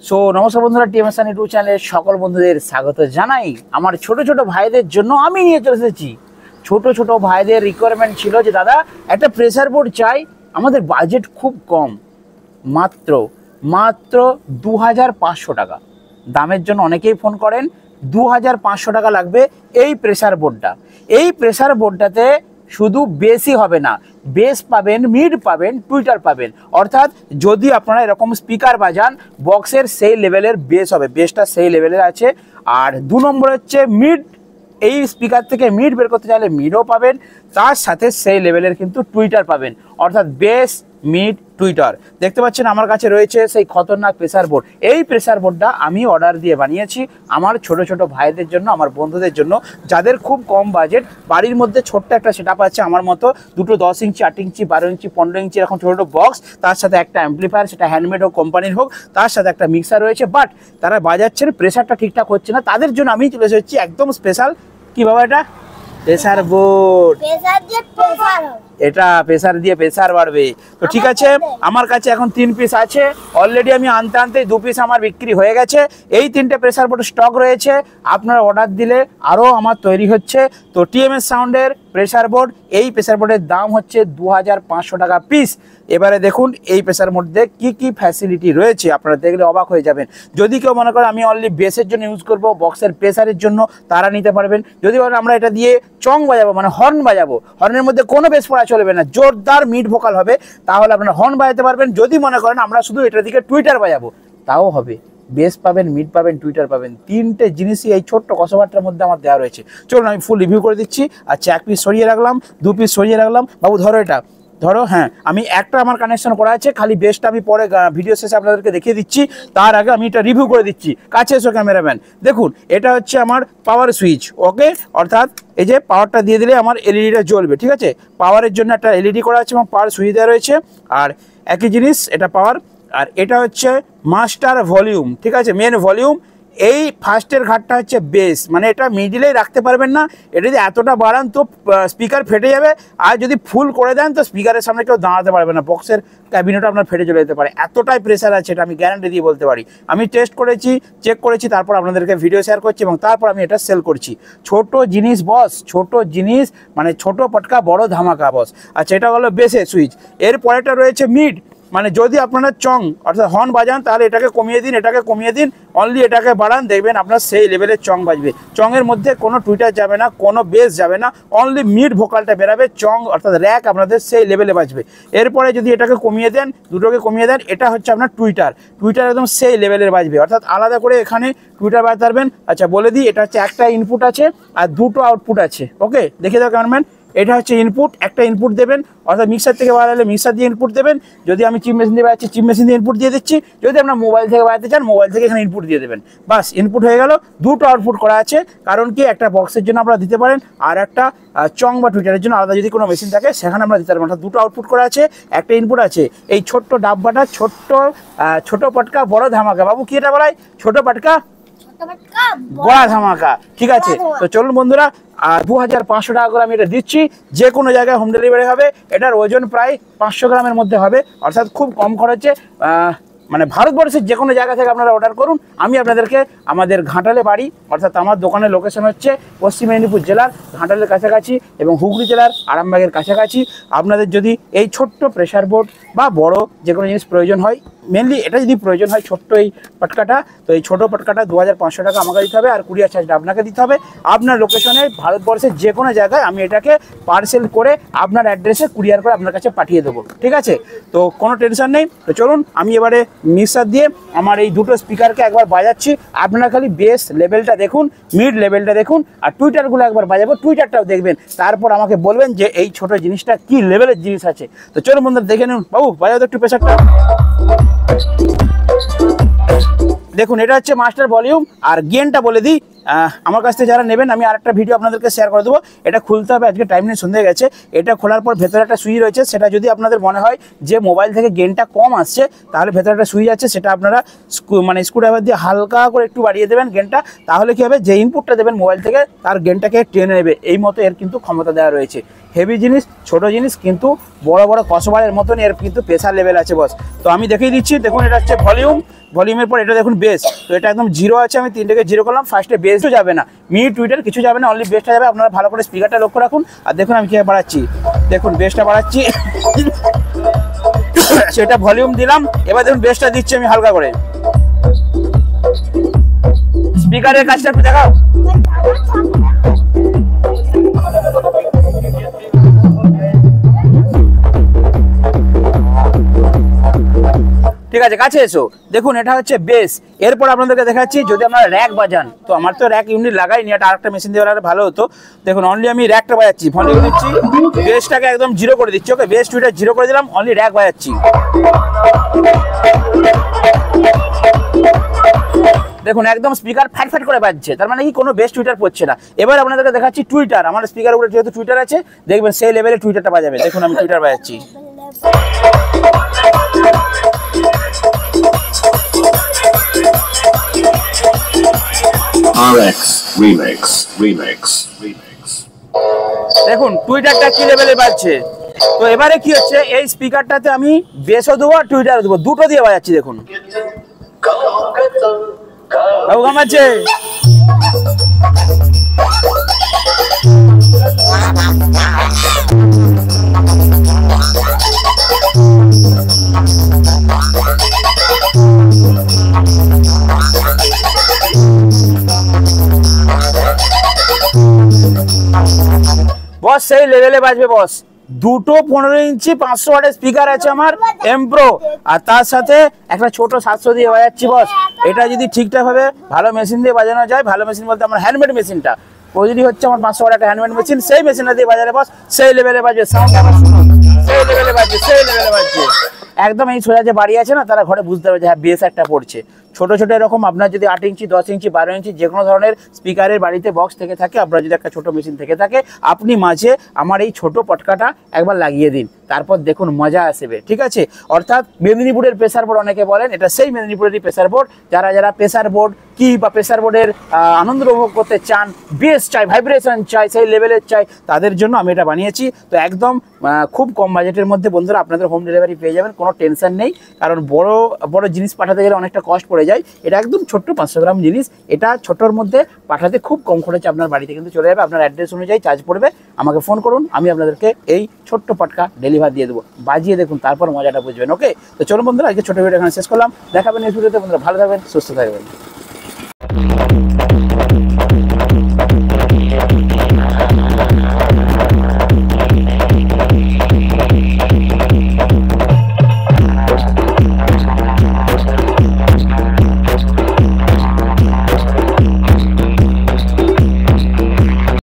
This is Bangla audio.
সো নমস্কার বন্ধুরা, টিএমএস ইউটিউব চ্যানেলে সকল বন্ধুদের স্বাগত জানাই। আমার ছোট ছোট ভাইদের জন্য আমি নিয়ে চলে এসেছি। ছোট ছোট ভাইদের রিকোয়ারমেন্ট ছিল যে দাদা একটা প্রেসার বোর্ড চাই, আমাদের বাজেট খুব কম, মাত্র 2500 টাকা দামের জন্য অনেকেই ফোন করেন। 2500 টাকা লাগবে এই প্রেসার বোর্ডটা। এই প্রেসার বোর্ডটাতে শুধু বেসই হবে না, বেস পাবেন, মিড পাবেন, টুইটার পাবেন। অর্থাৎ যদি আপনারা এরকম স্পিকার বাজান, বক্সের সেই লেভেলের বেস হবে, বেসটা সেই লেভেলের আছে। আর 2 নম্বর হচ্ছে মিড, এই স্পিকার থেকে মিড বের করতে চাইলে মিডও পাবেন, তার সাথে সেই লেভেলের কিন্তু টুইটার পাবেন। অর্থাৎ বেস, মিড, টুইটার। দেখতে পাচ্ছেন আমার কাছে রয়েছে সেই খতরনাক প্রেসার বোর্ড। এই প্রেসার বোর্ডটা আমি অর্ডার দিয়ে বানিয়েছি আমার ছোট ছোট ভাইদের জন্য, আমার বন্ধুদের জন্য, যাদের খুব কম বাজেট, বাড়ির মধ্যে ছোট্ট একটা সেটআপ আছে আমার মতো, দুটো 10 ইঞ্চি, 8 ইঞ্চি, 12 ইঞ্চি, 15 ইঞ্চি এরকম ছোটো ছোটো বক্স, তার সাথে একটা অ্যাম্পলিফায়ার, সেটা হ্যান্ডমেড হোক কোম্পানির হোক, তার সাথে একটা মিক্সার রয়েছে। বাট তারা বাজাচ্ছেন, প্রেসারটা ঠিকঠাক হচ্ছে না, তাদের জন্য আমি চলে এসেছি একদম স্পেশাল। কি বাবা এটা? Pressure board. এটা প্রেসার দিয়ে প্রেসার বাড়বে। তো ঠিক আছে, আমার কাছে এখন 3 পিস আছে। অলরেডি আমি আনতে আনতে 2 পিস আমার বিক্রি হয়ে গেছে। এই 3টে প্রেসার বোর্ড স্টক রয়েছে, আপনারা অর্ডার দিলে আরও আমার তৈরি হচ্ছে। তো টিএমএস সাউন্ডের প্রেসার বোর্ড, এই প্রেসার বোর্ডের দাম হচ্ছে 2500 টাকা পিস। এবারে দেখুন এই প্রেসার মধ্যে কি কি ফ্যাসিলিটি রয়েছে, আপনারা দেখলে অবাক হয়ে যাবেন। যদি কেউ মনে করে আমি অনলি বেসের জন্য ইউজ করব, বক্সের প্রেসারের জন্য, তারা নিতে পারবেন। যদি বলেন আমরা এটা দিয়ে চং বাজাবো, মানে হর্ন বাজাবো, হর্নের মধ্যে কোনো বেস পড়া চলবে না, জোরদার মিড ভোকাল হবে, তাহলে আপনারা হর্ন বাজাতে পারবেন। যদি মনে করেন আমরা শুধু এটার দিকে টুইটার বাজাবো, তাও হবে। বেস পাবেন, মিড পাবেন, টুইটার পাবেন, 3টে জিনিসই এই ছোট্ট কসবারটার মধ্যে আমার দেওয়া রয়েছে। চলুন আমি ফুল রিভিউ করে দিচ্ছি। আচ্ছা, 1 পিস সরিয়ে রাখলাম, 2 পিস সরিয়ে রাখলাম। বাবু ধরো এটা, ধরো। হ্যাঁ, আমি একটা আমার কানেকশন করা আছে, খালি বেসটা আমি পরে ভিডিও শেষে আপনাদেরকে দেখিয়ে দিচ্ছি। তার আগে আমি এটা রিভিউ করে দিচ্ছি। কাছে এসো ক্যামেরাম্যান। দেখুন এটা হচ্ছে আমার পাওয়ার সুইচ। ওকে, অর্থাৎ এই যে পাওয়ারটা দিয়ে দিলে আমার এলইডিটা জ্বলবে। ঠিক আছে, পাওয়ারের জন্য একটা এলইডি করা আছে এবং পাওয়ার সুইচ দেওয়া রয়েছে। আর একই জিনিস, এটা পাওয়ার। আর এটা হচ্ছে মাস্টার ভলিউম। ঠিক আছে, মেন ভলিউম। এই ফার্স্টের ঘাটটা হচ্ছে বেস, মানে এটা মিডিলেই রাখতে পারবেন না। এটা যদি এতটা বাড়ান তো স্পিকার ফেটে যাবে, আর যদি ফুল করে দেন তো স্পিকারের সামনে কেউ দাঁড়াতে পারবে না, বক্সের ক্যাবিনেটটা আপনার ফেটে চলে যেতে পারে, এতটাই প্রেসার আছে। এটা আমি গ্যারান্টি দিয়ে বলতে পারি। আমি টেস্ট করেছি, চেক করেছি, তারপর আপনাদেরকে ভিডিও শেয়ার করছি এবং তারপর আমি এটা সেল করছি। ছোট জিনিস বস, ছোট জিনিস, মানে ছোট পটকা বড় ধামাকা বস। আচ্ছা, এটা হলো বেসের সুইচ। এর পরেটা রয়েছে মিড, মানে যদি আপনারা চং অর্থাৎ হর্ন বাজান, তাহলে এটাকে কমিয়ে দিন, এটাকে কমিয়ে দিন, অনলি এটাকে বাড়ান, দেখবেন আপনার সেই লেভেলের চং বাজবে। চংয়ের মধ্যে কোনো টুইটার যাবে না, কোনো বেস যাবে না, অনলি মিড ভোকালটা বেরাবে, চং অর্থাৎ র্যাক আপনাদের সেই লেভেলে বাজবে। এরপরে যদি এটাকে কমিয়ে দেন, দুটোকে কমিয়ে দেন, এটা হচ্ছে আপনার টুইটার। টুইটার একদম সেই লেভেলের বাজবে, অর্থাৎ আলাদা করে এখানে টুইটার বাজাতে পারবেন। আচ্ছা বলে দিই, এটা হচ্ছে একটা ইনপুট আছে আর 2টো আউটপুট আছে। ওকে, দেখে দাও ক্যামেরাম্যান। এটা হচ্ছে ইনপুট, একটা ইনপুট দেবেন, অর্থাৎ মিক্সার থেকে বাজালে মিক্সার দিয়ে ইনপুট দেবেন। যদি আমি চিপ মেশিন দিয়ে বাজাচ্ছি, চিপ মেশিন দিয়ে ইনপুট দিয়ে দিচ্ছি। যদি আপনার মোবাইল থেকে বাজাতে চান, মোবাইল থেকে এখানে ইনপুট দিয়ে দেবেন। বাস, ইনপুট হয়ে গেল। 2টো আউটপুট করা আছে, কারণ কি একটা বক্সের জন্য আপনারা দিতে পারেন, আর একটা চং বা টুইটারের জন্য আলাদা যদি কোনো মেশিন থাকে সেখানে আমরা দিতে পারবেন। অর্থাৎ 2টো আউটপুট করা আছে, একটা ইনপুট আছে। এই ছোট্ট ডাব্বাটা ছোট পটকা বড় ধামাকা। বাবু কি এটা বলাই? ছোট পটকা বড় ধামাকা। ঠিক আছে, তো চলুন বন্ধুরা, 2500 টাকা করে আমি এটা দিচ্ছি। যে কোনো জায়গায় হোম ডেলিভারি হবে। এটার ওজন প্রায় 500 গ্রামের মধ্যে হবে, অর্থাৎ খুব কম খরচে, মানে ভারতবর্ষের যে কোনো জায়গা থেকে আপনারা অর্ডার করুন। আমি আপনাদেরকে আমাদের ঘাটালে বাড়ি, অর্থাৎ আমার দোকানের লোকেশন হচ্ছে পশ্চিম মেদিনীপুর জেলার ঘাটালের কাছাকাছি এবং হুগলি জেলার আরামবাগের কাছাকাছি। আপনাদের যদি এই ছোট্ট প্রেসার বোর্ড বা বড় যে কোনো জিনিস প্রয়োজন হয়, মেনলি এটা যদি প্রয়োজন হয় ছোট্ট এই পটকাটা, তো এই ছোটো পটকাটা 2500 টাকা আমাকে দিতে হবে, আর কুরিয়ার চার্জটা আপনাকে দিতে হবে। আপনার লোকেশনে ভারতবর্ষের যে কোনো জায়গায় আমি এটাকে পার্সেল করে আপনার অ্যাড্রেসে কুরিয়ার করে আপনার কাছে পাঠিয়ে দেবো। ঠিক আছে, তো কোনো টেনশন নেই। তো চলুন আমি এবারে মিক্সার দিয়ে আমার এই 2টো স্পিকারকে একবার বাজাচ্ছি। আপনারা খালি বেস লেভেলটা দেখুন, মিড লেভেলটা দেখুন, আর টুইটারগুলো একবার বাজাবো, টুইটারটাও দেখবেন, তারপর আমাকে বলবেন যে এই ছোট জিনিসটা কি লেভেলের জিনিস আছে। তো চলুন বন্ধুরা দেখে নিন। বাবু বাজাও তো একটু প্রেসারটা। দেখুন এটা হচ্ছে মাস্টার ভলিউম। আর গেনটা বলে দিই, আমার কাছ থেকে যারা নেবেন, আমি আরেকটা ভিডিও আপনাদেরকে শেয়ার করে দেবো। এটা খুলতে হবে, আজকে টাইম নেই, সন্ধ্যে গেছে। এটা খোলার পর ভেতরে একটা সুইচ রয়েছে, সেটা যদি আপনাদের মনে হয় যে মোবাইল থেকে গেনটা কম আসছে, তাহলে ভেতরে একটা সুইচ আছে, সেটা আপনারা মানে স্ক্রুড্রাইভার দিয়ে হালকা করে একটু বাড়িয়ে দেবেন গেনটা। তাহলে কী হবে, যে ইনপুটটা দেবেন মোবাইল থেকে তার গেনটাকে টেনে নেবে, এই মতো এর কিন্তু ক্ষমতা দেওয়া রয়েছে। হেভি জিনিস, ছোট জিনিস, কিন্তু বড় বড় কসবারের মতন এর কিন্তু প্রেসার লেভেল আছে বস। তো আমি দেখিয়ে দিচ্ছি, দেখুন এটা হচ্ছে ভলিউমের পর এটা দেখুন বেস। তো এটা একদম জিরো আছে, আমি 3টাকে জিরো করলাম। ফার্স্টে বেসও যাবে না, মিড টুইটার কিছু যাবে না, অনলি বেসটা যাবে। আপনারা ভালো করে স্পিকারটা লক্ষ্য রাখুন। আর দেখুন আমি কীভাবে বাড়াচ্ছি, দেখুন বেসটা বাড়াচ্ছি সেটা ভলিউম দিলাম। এবার দেখুন বেসটা দিচ্ছি আমি হালকা করে। স্পিকারের কাজটা একটু দেখাও। ঠিক আছে, কাছে এসো। দেখুন এটা হচ্ছে বেস। এরপর আপনাদেরকে দেখাচ্ছি যদি আপনারা র্যাক বাজান, তো আমার তো র্যাক ইউনিট লাগাইনি, এটা আরেকটা মেশিন দিয়ে বাজালে ভালো হতো। দেখুন অনলি আমি র্যাকটা বাজাচ্ছি, ভলিউম দিচ্ছি, বেসটাকে একদম জিরো করে দিচ্ছি। ওকে, বেস টুইটা জিরো করে দিলাম, অনলি র্যাক বাজাচ্ছি। দেখুন একদম স্পিকার ফ্যাট ফ্যাট করে বাজছে, তার মানে কি কোনো বেস টুইটার পড়ছে না। এবার আপনাদেরকে দেখাচ্ছি টুইটার। আমার স্পিকার উপরে যেহেতু টুইটার আছে, দেখবেন সেই লেভেলে টুইটারটা বাজাবে। দেখুন আমি টুইটার বাজাচ্ছি। দেখুন টুইটারটা কি লেভেলে বাজছে। তো এবারে কি হচ্ছে, এই স্পিকারটাতে আমি বেসও দেবো আর টুইটারও দেবো, দুটো দিয়ে বাজাচ্ছি। দেখুন বাবু কেমন আছে? বস সেই লেভেলে বাজবে বস। দুটো 15 ইঞ্চি 500 ওয়াটের স্পিকার আছে আমার এমপ্রো, আর তার সাথে একটা ছোট 700 দিয়ে বাজাচ্ছি বস। এটা যদি ঠিকঠাক ভাবে ভালো মেশিন দিয়ে বাজানো যায়, ভালো মেশিন বলতে আমার হ্যান্ডমেড মেশিনটা, প্রতিটি হচ্ছে আমার 500 ওয়াট একটা হ্যান্ডমেড মেশিন, সেই মেশিনটা দিয়ে বাজারে বস সেই লেভেলে বাজবে। সাউন্ড আমার শুনুন, সেই লেভেলে বাজছে, সেই লেভেলে বাজছে। একদম এই সোজা যে বাড়ি আছে না, তারা ঘরে বুঝতে পারবে যে হ্যাঁ বেস একটা পড়ছে। ছোট ছোট এরকম আপনার যদি 8 ইঞ্চি 10 ইঞ্চি 12 ইঞ্চি যে কোনো ধরনের স্পিকারের বাড়িতে বক্স থেকে থাকে, আপনার যদি একটা ছোট মেশিন থেকে থাকে, আপনি মাঝে আমার এই ছোট পটকাটা একবার লাগিয়ে দিন, তারপর দেখুন মজা আসবে। ঠিক আছে, অর্থাৎ মেদিনীপুরের প্রেসার বোর্ড অনেকে বলেন, এটা সেই মেদিনীপুরেরই প্রেসার বোর্ড। যারা প্রেসার বোর্ড কি বা প্রেসার বোর্ডের আনন্দ উপভোগ করতে চান, বেস চাই, ভাইব্রেশন চাই, সেই লেভেলের চাই, তাদের জন্য আমি এটা বানিয়েছি। তো একদম খুব কম বাজেটের মধ্যে বন্ধুরা আপনাদের হোম ডেলিভারি পেয়ে যাবেন, কোনো টেনশন নেই। কারণ বড় বড় জিনিস পাঠাতে গেলে অনেকটা কস্ট পড়ে যায়, এটা একদম ছোট্ট 500 গ্রাম জিনিস, এটা ছোটোর মধ্যে পাঠাতে খুব কম খরচে আপনার বাড়িতে কিন্তু চলে যাবে। আপনার অ্যাড্রেস অনুযায়ী চার্জ পড়বে, আমাকে ফোন করুন, আমি আপনাদেরকে এই ছোট্ট পটকা ডেলিভারি দিয়ে দেবো। বাজিয়ে দেখুন, তারপর মজাটা বুঝবেন। ওকে, তো চলুন বন্ধুরা, আজকে ছোটো ভিডিও এখানে শেষ করলাম। দেখাবেন এই ভিডিওতে। বন্ধুরা ভালো থাকবেন, সুস্থ থাকবেন।